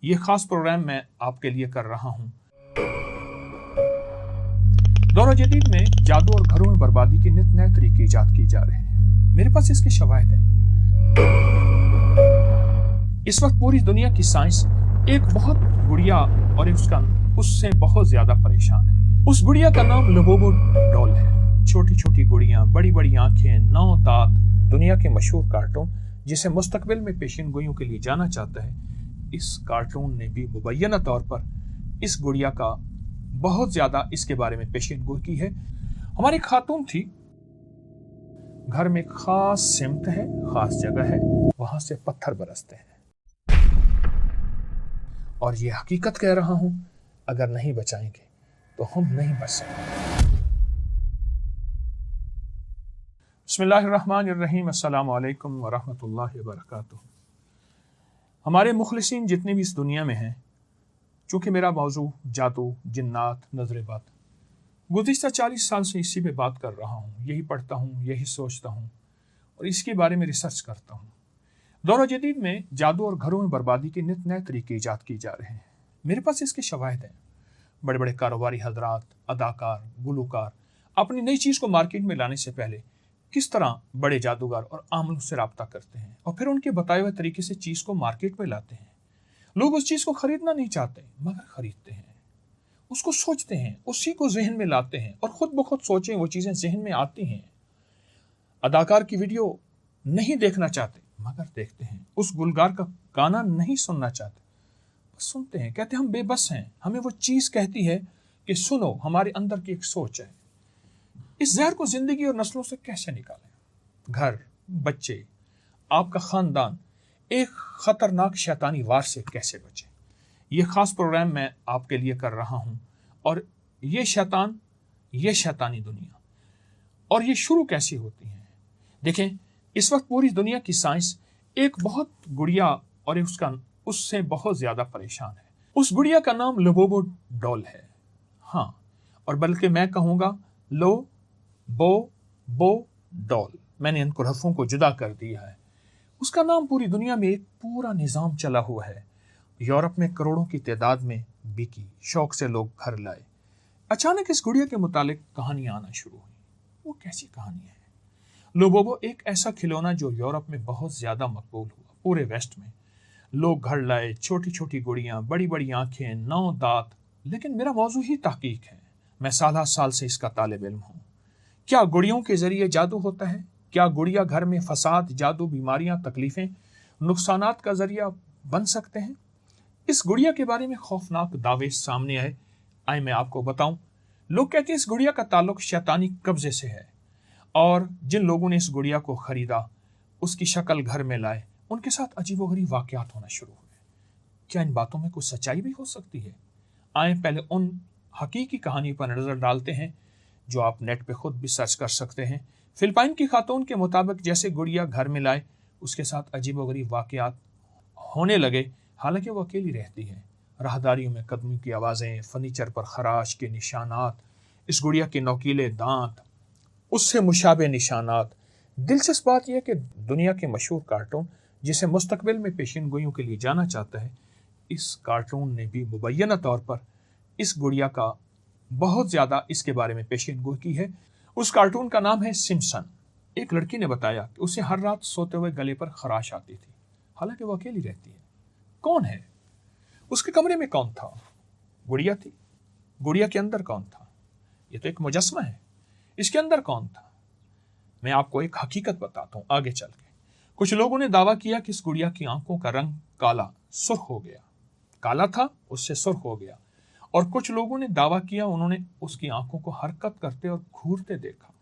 ये खास प्रोग्राम मैं आपके लिए कर रहा हूं। दौर जदीद में जादू और घरों में बर्बादी के नित नए तरीके इजाद किए जा रहे हैं। मेरे पास इसके शवाहिद हैं। इस वक्त पूरी दुनिया की साइंस एक बहुत गुड़िया और उससे बहुत ज्यादा परेशान है। उस गुड़िया का नाम लोबोबो डॉल है। छोटी छोटी गुड़ियां, बड़ी बड़ी आंखें, 9 दांत। दुनिया के मशहूर कार्टून जिसे मुस्तकबिल में पेशिन गोइयों के लिए जाना चाहता है, इस कार्टून ने भी मुबैना तौर पर इस गुड़िया का बहुत ज्यादा इसके बारे में पेशिन गोई की है। हमारी खातून थी, घर में खास सिमत है, खास जगह है, वहां से पत्थर बरसते हैं। और ये हकीकत कह रहा हूं, अगर नहीं बचाएंगे तो हम नहीं बच सकते। बिस्मिल्लाहिर्रहमानिर्रहीम, अस्सलामु अलैकुम वरहमतुल्लाहि वबरकातुहू। हमारे मुखलिसीन जितने भी इस दुनिया में हैं, चूंकि मेरा मौजू जादू, जिन्नात, नजर-ए-बद, गुज़िश्ता 40 साल से इसी पे बात कर रहा हूँ। यही पढ़ता हूँ, यही सोचता हूँ और इसके बारे में रिसर्च करता हूँ। दौर जदीद में जादू और घरों में बर्बादी के नित नए तरीके इजाद किए जा रहे हैं। मेरे पास इसके शवाहिद हैं। बड़े बड़े कारोबारी हजरात, अदाकार, गुलूकार अपनी नई चीज़ को मार्केट में लाने से पहले किस तरह बड़े जादूगर और आमलों से रब्ता करते हैं और फिर उनके बताए हुए तरीके से चीज़ को मार्केट में लाते हैं। लोग उस चीज़ को खरीदना नहीं चाहते मगर खरीदते हैं, उसको सोचते हैं, उसी को जहन में लाते हैं और खुद ब खुद सोचें वो चीज़ें जहन में आती हैं। अदाकार की वीडियो नहीं देखना चाहते मगर देखते हैं। उस गुलकार का गाना नहीं सुनना चाहते, बस सुनते हैं। कहते हम बेबस हैं, हमें वो चीज़ कहती है कि सुनो, हमारे अंदर की एक सोच है। इस जहर को जिंदगी और नस्लों से कैसे निकालें? घर, बच्चे, आपका खानदान एक खतरनाक शैतानी वार से कैसे बचे? ये खास प्रोग्राम मैं आपके लिए कर रहा हूं। और ये शैतानी दुनिया और ये शुरू कैसी होती है? देखें, इस वक्त पूरी दुनिया की साइंस एक बहुत गुड़िया और उससे बहुत ज्यादा परेशान है। उस गुड़िया का नाम लोबोबो डॉल है। हाँ, और बल्कि मैं कहूँगा बो डॉल। मैंने इन हरफों को जुदा कर दिया है। उसका नाम पूरी दुनिया में एक पूरा निज़ाम चला हुआ है। यूरोप में करोड़ों की तादाद में बिकी, शौक से लोग घर लाए। अचानक इस गुड़िया के मुतालिक कहानियां आना शुरू हुई। वो कैसी कहानियां हैं? लोबोबो एक ऐसा खिलौना जो यूरोप में बहुत ज्यादा मकबूल हुआ। पूरे वेस्ट में लोग घर लाए, छोटी छोटी गुड़ियां, बड़ी बड़ी आंखें, 9 दांत। लेकिन मेरा मौजू ही तहकीक है। मैं साल से इसका तालिब इल्म हूँ। क्या गुड़ियों के जरिए जादू होता है? क्या गुड़िया घर में फसाद, जादू, बीमारियां, तकलीफें, नुकसानात का जरिया बन सकते हैं? इस गुड़िया के बारे में खौफनाक दावे सामने आए। आए मैं आपको बताऊं। लोग कहते हैं इस गुड़िया का ताल्लुक शैतानी कब्जे से है और जिन लोगों ने इस गुड़िया को खरीदा, उसकी शक्ल घर में लाए, उनके साथ अजीबोगरीब वाकयात होना शुरू हुए। क्या इन बातों में कुछ सच्चाई भी हो सकती है? आए पहले उन हकीकी कहानी पर नजर डालते हैं जो आप नेट पे खुद भी सर्च कर सकते हैं। फिलिपाइन की खातून के मुताबिक जैसे गुड़िया घर में लाए, उसके साथ अजीबोगरीब वाकयात होने लगे। हालांकि वो अकेली रहती है। राहदारियों में कदमों की आवाज़ें, फर्नीचर पर खराश के निशानात, इस गुड़िया के नोकीले दांत, उससे मुशाबे निशानात। दिलचस्प बात यह कि दुनिया के मशहूर कार्टून जिसे मुस्तकबिल में पेशिन गोइयों के लिए जाना चाहता है, इस कार्टून ने भी मुबैना तौर पर इस गुड़िया का बहुत ज़्यादा इसके बारे में पेशिन गोई की है। उस कार्टून का नाम है सिम्पसन। एक लड़की ने बताया कि उसे हर रात सोते हुए गले पर खराश आती थी, हालांकि वो अकेली रहती है। कौन है? उसके कमरे में कौन था? गुड़िया थी। गुड़िया के अंदर कौन था? ये तो एक मुजस्मा है, इसके अंदर कौन था? मैं आपको एक हकीकत बताता हूँ आगे चल के। कुछ लोगों ने दावा किया कि इस गुड़िया की आंखों का रंग काला, सुर्ख हो गया। काला था, उससे सुर्ख हो गया। और कुछ लोगों ने दावा किया उन्होंने उसकी आंखों को हरकत करते और घूरते देखा।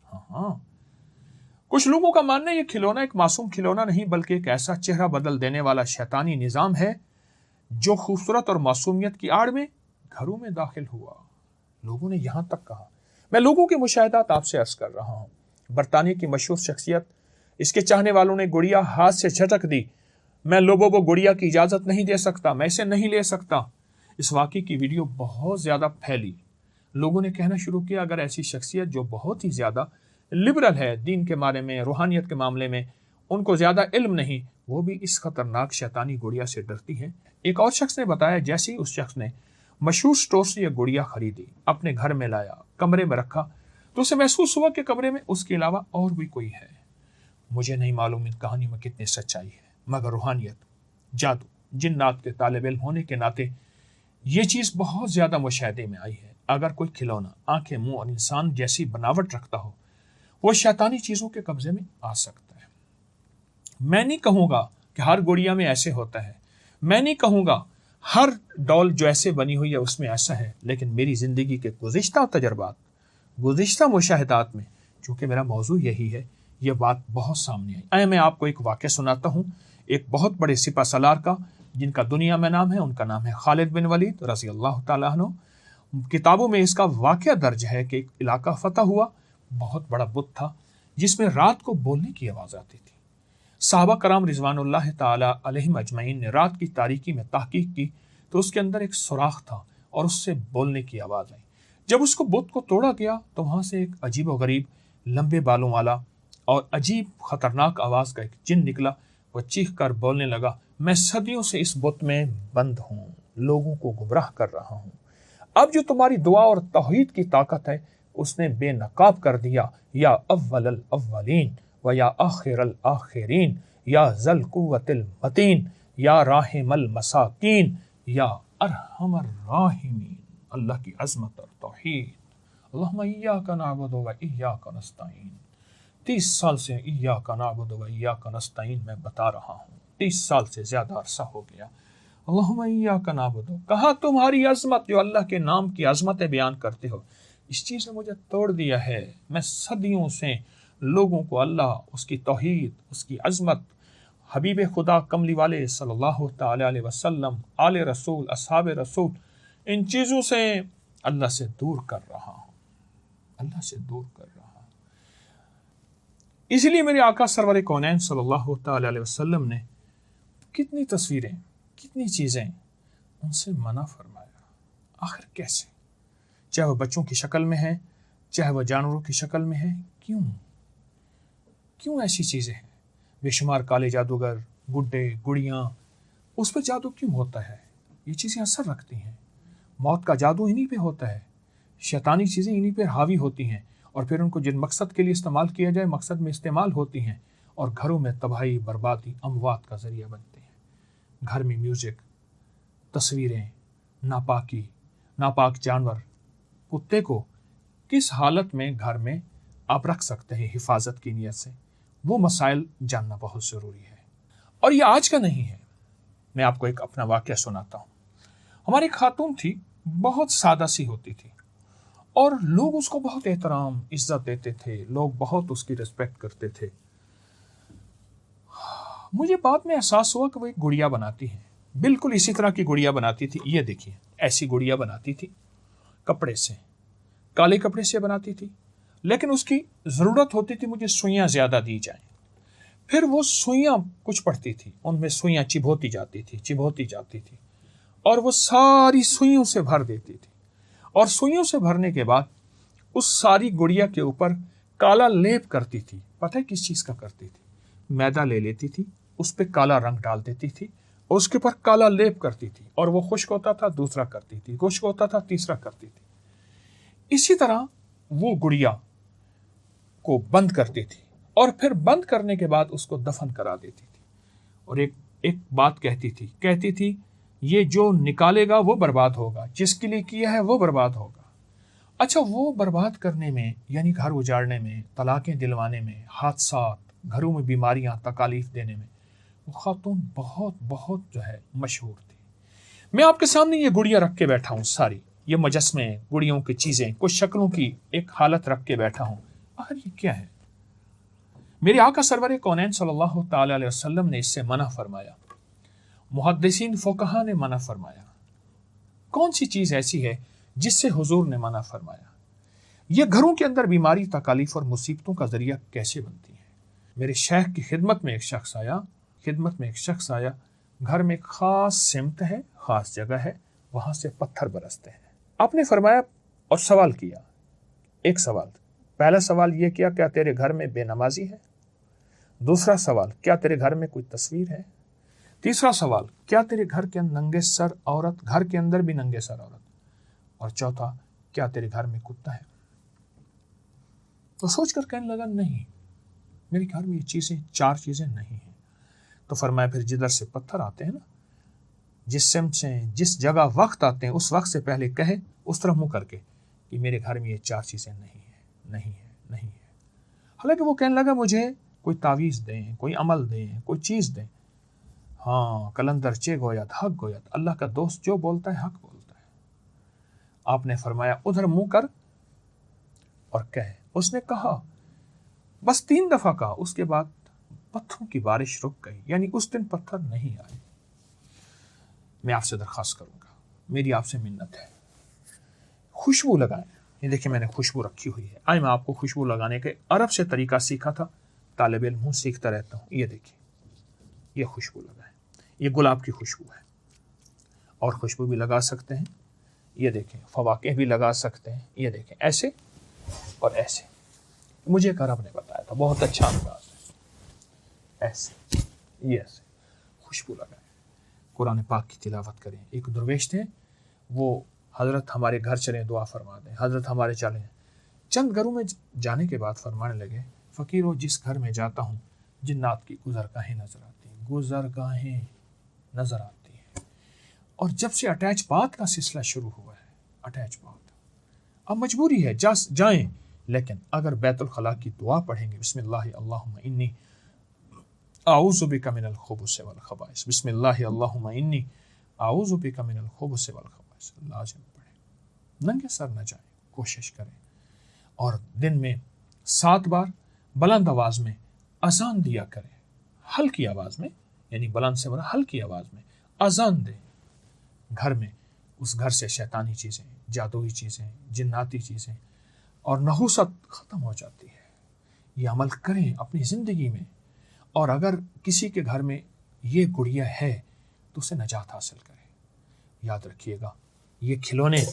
हाँ, कुछ लोगों का मानना है ये खिलौना एक मासूम खिलौना नहीं बल्कि एक ऐसा चेहरा बदल देने वाला शैतानी निजाम है जो खूबसूरत और मासूमियत की आड़ में घरों में दाखिल हुआ। लोगों ने यहां तक कहा। मैं लोगों के मुशाहिदात आपसे अर्ज कर रहा हूं। बरतानिया की मशहूर शख्सियत, इसके चाहने वालों ने गुड़िया हाथ से झटक दी। मैं लोबोबो गुड़िया की इजाजत नहीं दे सकता, मैं इसे नहीं ले सकता। इस वाक़े की वीडियो बहुत ज्यादा फैली। लोगों ने कहना शुरू किया अगर ऐसी शख्सियत जो बहुत ही ज्यादा लिबरल है, दीन के बारे में, रूहानियत के मामले में उनको ज्यादा इल्म नहीं, وہ بھی اس خطرناک شیطانی گڑیا سے ڈرتی ہے۔ ایک اور شخص نے بتایا جیسے ہی اس شخص نے مشہور سٹور سے یہ گڑیا خریدی، اپنے گھر میں لایا، کمرے میں رکھا، تو اسے محسوس ہوا کہ کمرے میں اس کے علاوہ اور بھی کوئی ہے۔ مجھے نہیں معلوم ان کہانی میں کتنی سچائی ہے، مگر روحانیت، جادو، جنات کے طالب علم ہونے کے ناطے یہ چیز بہت زیادہ مشاہدے میں آئی ہے۔ اگر کوئی کھلونا آنکھیں، منہ اور انسان جیسی بناوٹ رکھتا ہو، وہ شیطانی چیزوں کے قبضے میں آ سکتا ہے۔ میں نہیں کہوں گا کہ ہر گڑیا میں ایسے ہوتا ہے، میں نہیں کہوں گا ہر ڈول جو ایسے بنی ہوئی ہے اس میں ایسا ہے، لیکن میری زندگی کے گزشتہ تجربات، گزشتہ مشاہدات میں، چونکہ میرا موضوع یہی ہے، یہ بات بہت سامنے آئی۔ میں آپ کو ایک واقعہ سناتا ہوں ایک بہت بڑے سپہ سالار کا، جن کا دنیا میں نام ہے، ان کا نام ہے خالد بن ولید رضی اللہ تعالیٰ عنہ۔ کتابوں میں اس کا واقعہ درج ہے کہ ایک علاقہ فتح ہوا، بہت بڑا بت تھا جس میں رات کو بولنے کی آواز آتی تھی۔ صحابہ کرام رضوان اللہ تعالی علیہم اجمعین نے رات کی تاریکی میں تحقیق کی تو اس کے اندر ایک سوراخ تھا اور اس سے بولنے کی آواز آئی۔ جب اس کو بت کو توڑا گیا تو وہاں سے ایک عجیب و غریب لمبے بالوں والا اور عجیب خطرناک آواز کا ایک جن نکلا۔ وہ چیخ کر بولنے لگا، میں صدیوں سے اس بت میں بند ہوں، لوگوں کو گمراہ کر رہا ہوں۔ اب جو تمہاری دعا اور توحید کی طاقت ہے اس نے بے نقاب کر دیا، یا اول الاولین و یا آخر الاخرین، یا ذل قوت المتین، یا راحم المساکین، یا ارحم الراحمین۔ اللہ کی عظمت اور توحید۔ اللہم ایاک نعبد و ایاک نستعین۔ 30 سال سے ایاک نعبد و ایاک نستعین میں بتا رہا ہوں، 30 سال سے زیادہ عرصہ ہو گیا۔ اللہم ایاک نعبد، کہا تمہاری عظمت، جو اللہ کے نام کی عظمتیں بیان کرتے ہو، اس چیز نے مجھے توڑ دیا ہے۔ میں صدیوں سے لوگوں کو اللہ، اس کی توحید، اس کی عظمت، حبیب خدا کملی والے صلی اللہ تعالی علیہ وسلم، آل رسول، اصحاب رسول، ان چیزوں سے اللہ سے دور کر رہا ہوں، اللہ سے دور کر رہا ہوں۔ اس لیے میرے آقا سرور کونین صلی اللہ تعالی علیہ وسلم نے کتنی تصویریں، کتنی چیزیں ان سے منع فرمایا۔ آخر کیسے؟ چاہے وہ بچوں کی شکل میں ہے، چاہے وہ جانوروں کی شکل میں ہے، کیوں ایسی چیزیں ہیں؟ بے شمار کالے جادوگر، گڈے، گڑیاں، اس پہ جادو کیوں ہوتا ہے؟ یہ چیزیں اثر رکھتی ہیں۔ موت کا جادو انہی پہ ہوتا ہے، شیطانی چیزیں انہی پہ حاوی ہوتی ہیں، اور پھر ان کو جن مقصد کے لیے استعمال کیا جائے مقصد میں استعمال ہوتی ہیں، اور گھروں میں تباہی، بربادی، اموات کا ذریعہ بنتے ہیں۔ گھر میں میوزک، تصویریں، ناپاکی، ناپاک جانور، کتے کو کس حالت میں گھر میں آپ رکھ سکتے ہیں حفاظت کی نیت سے، وہ مسائل جاننا بہت ضروری ہے۔ اور یہ آج کا نہیں ہے، میں آپ کو ایک اپنا واقعہ سناتا ہوں۔ ہماری ایک خاتون تھی، بہت سادہ سی ہوتی تھی، اور لوگ اس کو بہت احترام، عزت دیتے تھے، لوگ بہت اس کی ریسپیکٹ کرتے تھے۔ مجھے بعد میں احساس ہوا کہ وہ ایک گڑیا بناتی ہے، بالکل اسی طرح کی گڑیا بناتی تھی۔ یہ دیکھیے، ایسی گڑیا بناتی تھی، کپڑے سے، کالے کپڑے سے بناتی تھی، لیکن اس کی ضرورت ہوتی تھی مجھے سوئیاں زیادہ دی جائیں۔ پھر وہ سوئیاں کچھ پڑتی تھی، ان میں سوئیاں چبھوتی جاتی تھی، اور وہ ساری سوئیوں سے بھر دیتی تھی، اور سوئیوں سے بھرنے کے بعد اس ساری گڑیا کے اوپر کالا لیپ کرتی تھی۔ پتہ ہے کس چیز کا کرتی تھی؟ میدا لے لیتی تھی، اس پہ کالا رنگ ڈال دیتی تھی، اور اس کے اوپر کالا لیپ کرتی تھی، اور وہ خشک ہوتا تھا دوسرا کرتی تھی، خشک ہوتا تھا تیسرا کرتی تھی۔ اسی طرح وہ گڑیا کو بند کرتی تھی، اور پھر بند کرنے کے بعد اس کو دفن کرا دیتی تھی، اور ایک بات کہتی تھی یہ جو نکالے گا وہ برباد ہوگا، جس کے لیے کیا ہے وہ برباد ہوگا۔ اچھا، وہ برباد کرنے میں، یعنی گھر اجاڑنے میں، طلاقیں دلوانے میں، حادثات، گھروں میں بیماریاں، تکالیف دینے میں، وہ خاتون بہت جو ہے مشہور تھی۔ میں آپ کے سامنے یہ گڑیا رکھ کے بیٹھا ہوں، ساری یہ مجسمے، گڑیوں کی چیزیں، کچھ شکلوں کی ایک حالت رکھ کے بیٹھا ہوں۔ آخر یہ کیا ہے؟ میرے آقا سرور کونین صلی اللہ تعالی علیہ وسلم نے اس سے منع فرمایا، محدثین فقہا نے منع فرمایا۔ کون سی چیز ایسی ہے جس سے حضور نے منع فرمایا؟ یہ گھروں کے اندر بیماری، تکالیف اور مصیبتوں کا ذریعہ کیسے بنتی ہے؟ میرے شیخ کی خدمت میں ایک شخص آیا، گھر میں ایک خاص سمت ہے، خاص جگہ ہے، وہاں سے پتھر برستے ہیں۔ آپ نے فرمایا اور سوال کیا، ایک سوال، پہلا سوال یہ کیا تیرے گھر میں بے نمازی ہے؟ दूसरा सवाल, क्या तेरे घर में कोई तस्वीर है? तीसरा सवाल, क्या तेरे घर के नंगे सर औरत, घर के अंदर भी नंगे सर औरत? और चौथा, क्या तेरे घर में कुत्ता है? तो सोचकर कहने लगा, नहीं, मेरे घर में ये चीजें, 4 चीजें नहीं हैं। तो फरमाया, फिर जिधर से पत्थर आते हैं ना, जिस सिमत से, जिस जगह वक्त आते हैं, उस वक्त से पहले कहे उस तरफ मुंह करके कि मेरे घर में ये 4 चीजें नहीं है, नहीं है, नहीं है। हालांकि वो कहने लगा, मुझे कोई तावीज़ दें, कोई अमल दें, कोई चीज़ दें। हाँ, कलंदर चे गोयत हक गोयत, अल्लाह का दोस्त जो बोलता है हक बोलता है। आपने फरमाया, उधर मुंह कर और कहे। उसने कहा, बस 3 दफा कहा, उसके बाद पत्थरों की बारिश रुक गई, यानी उस दिन पत्थर नहीं आए। मैं आपसे दरख्वास्त करूंगा, मेरी आपसे मिन्नत है, खुशबू लगाएं। ये देखिए, मैंने खुशबू रखी हुई है। आज मैं आपको खुशबू लगाने के अरब से तरीका सीखा था, तालिब इल्म हूं, सीखता रहता हूँ। ये देखिए, ये खुशबू लगाएं, ये गुलाब की खुशबू है। और खुशबू भी लगा सकते हैं, ये देखें, फवाके भी लगा सकते हैं। ये देखें, ऐसे और ऐसे। मुझे एक अरब ने बताया था, बहुत अच्छा अंदाज है। ऐसे, ये ऐसे खुशबू लगाएं, कुरान पाक की तिलावत करें। एक दरवेश थे, वो हज़रत हमारे घर चलें, दुआ फरमा दें, हज़रत हमारे चलें। चंद घरों में जाने के बाद फरमाने लगे, फ़कीरों, जिस घर में जाता हूँ जिन्नात की गुज़रगाहें नज़र आती हैं, गुज़रगाहें नज़र आती हैं। और जब से अटैच बात का सिलसिला शुरू हुआ है, अटैच बात, अब मजबूरी है जाएं, लेकिन अगर बैतुल खला की दुआ पढ़ेंगे, बिस्मिल्लाह अल्लाहुम्मा इन्नी आऊज़ु बिका मिनल खुबुस वल खबाइस, बिस्मिल्लाह अल्लाहुम्मा इन्नी आऊज़ु बिका मिनल खुबुस वल खबाइस, लाजिम पढ़ें, नंगे सर न जाएं, कोशिश करें। और दिन में 7 बार बुलंद आवाज़ में अजान दिया करें, हल्की आवाज़ में, यानी बुलंद से बड़ा हल्की आवाज़ में अजान दें घर में। उस घर से शैतानी चीज़ें, जादुई चीज़ें, जिन्नाती चीज़ें और नहूसत ख़त्म हो जाती है। ये अमल करें अपनी ज़िंदगी में। और अगर किसी के घर में ये गुड़िया है तो उसे नजात हासिल करें। याद रखिएगा, ये खिलौने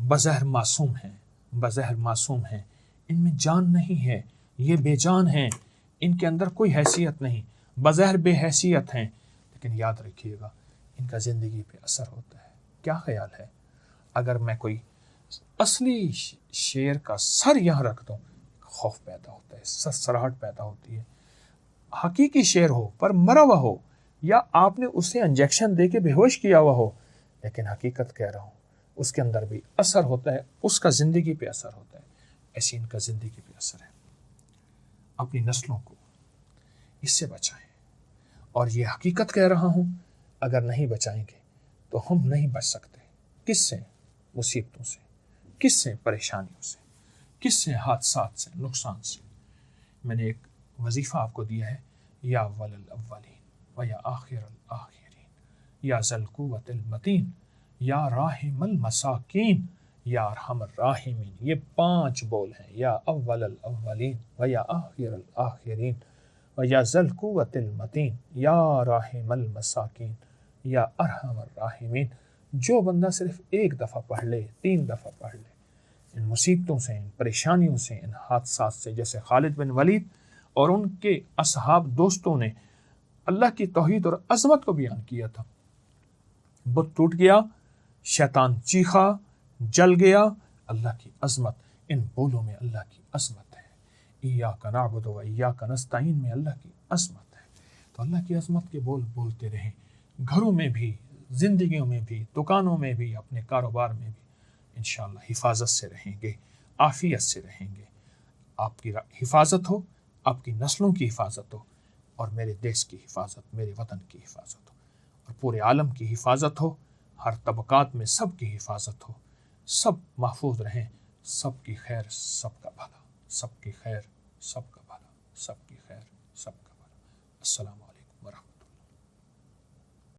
बज़हर मासूम हैं, बज़हर मासूम हैं, इनमें जान नहीं है, ये बेजान हैं, इनके अंदर कोई हैसियत नहीं, बज़हर बेहैसियत हैं, लेकिन याद रखिएगा इनका ज़िंदगी पे असर होता है। क्या ख्याल है, अगर मैं कोई असली शेर का सर यहाँ रख दूँ, खौफ पैदा होता है, सरसराहट पैदा होती है। हकीकी शेर हो पर मरा हुआ हो, या आपने उसे इंजेक्शन दे के बेहोश किया हुआ हो, लेकिन हकीकत कह रहा हूँ, उसके अंदर भी असर होता है, उसका ज़िंदगी पे असर होता है। ऐसी इनका ज़िंदगी पे असर है। अपनी नस्लों को इससे बचाएं। और ये हकीकत कह रहा हूँ, अगर नहीं बचाएंगे तो हम नहीं बच सकते। किससे? मुसीबतों से, किससे? परेशानियों से, किससे? हादसात से, नुकसान से। मैंने एक वजीफ़ा आपको दिया है, या अव्वलल अव्वलीन व या आखिरल आखिरीन या ज़ल कुव्वतिल मतीन या राहिमल मसाकीन या अरहमर राहिमीन। ये 5 बोल हैं, या अव्वलल अव्वलीन व या आखिरल आखिरीन व या ज़ल कुव्वतिल मतीन या राहिमल मसाकीन या अरहमर राहिमीन। जो बंदा सिर्फ 1 दफ़ा पढ़ ले, 3 दफ़ा पढ़ ले, इन मुसीबतों से, इन परेशानियों से, इन हादसात से, जैसे खालिद बिन वलीद और उनके असहाब दोस्तों ने अल्लाह की तौहीद और अज़मत को बयान किया था, बुत टूट गया, शैतान चीखा, जल गया। अल्लाह की अज़मत, इन बोलों में अल्लाह की अज़मत है। इय्याका नअबुदु व इय्याका नस्तईन में अल्लाह की अज़मत है। तो अल्लाह की अज़मत के बोल बोलते रहें, घरों में भी, ज़िंदगियों में भी, दुकानों में भी, अपने कारोबार में भी। इंशाअल्लाह हिफाजत से रहेंगे, आफ़ियत से रहेंगे। आपकी हिफाजत हो, आपकी नस्लों की हिफाजत हो, और मेरे देश की हिफाजत, मेरे वतन की हिफाजत हो, और पूरे आलम की हिफाजत हो, हर तबकात में सब की हिफाजत हो, सब महफूज रहें। सबकी खैर सबका भला, सबकी खैर सबका भला, सबकी खैर सबका भला। अस्सलामु अलैकुम व रहमतुल्लाह।